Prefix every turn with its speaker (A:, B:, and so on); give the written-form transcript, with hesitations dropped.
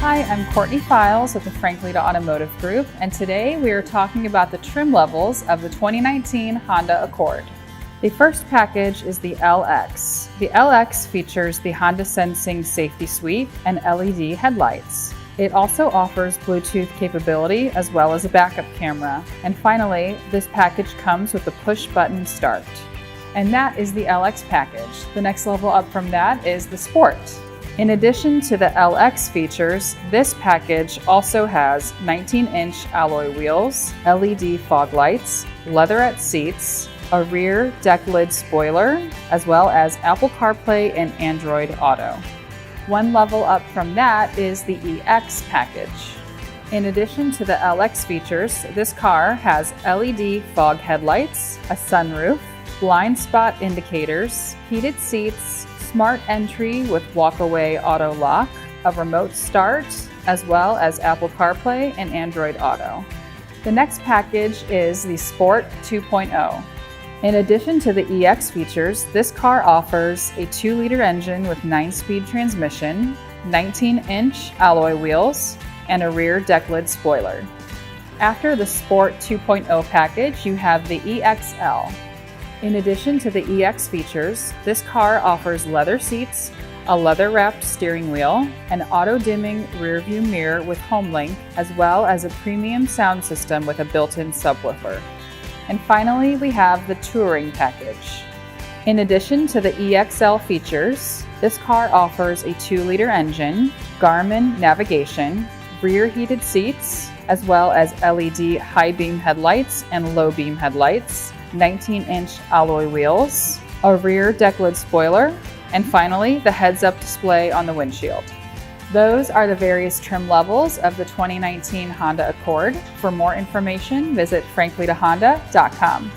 A: Hi, I'm Courtney Files with the Leta Automotive Group, and today we are talking about the trim levels of the 2019 Honda Accord. The first package is the LX. The LX features the Honda Sensing Safety Suite and LED headlights. It also offers Bluetooth capability as well as a backup camera. And finally, this package comes with a push-button start. And that is the LX package. The next level up from that is the Sport. In addition to the LX features, this package also has 19-inch alloy wheels, LED fog lights, leatherette seats, a rear deck lid spoiler, as well as Apple CarPlay and Android Auto. One level up from that is the EX package. In addition to the LX features, this car has LED fog headlights, a sunroof, blind spot indicators, heated seats, smart entry with walkaway auto lock, a remote start, as well as Apple CarPlay and Android Auto. The next package is the Sport 2.0. In addition to the EX features, this car offers a 2-liter engine with 9-speed transmission, 19-inch alloy wheels, and a rear deck lid spoiler. After the Sport 2.0 package, you have the EXL. In addition to the EX features, this car offers leather seats, a leather-wrapped steering wheel, an auto-dimming rear-view mirror with HomeLink, as well as a premium sound system with a built-in subwoofer. And finally, we have the Touring package. In addition to the EXL features, this car offers a 2-liter engine, GARMIN navigation, rear heated seats, as well as LED high-beam headlights and low-beam headlights, 19-inch alloy wheels, a rear deck lid spoiler, and finally, the heads-up display on the windshield. Those are the various trim levels of the 2019 Honda Accord. For more information, visit franklytohonda.com.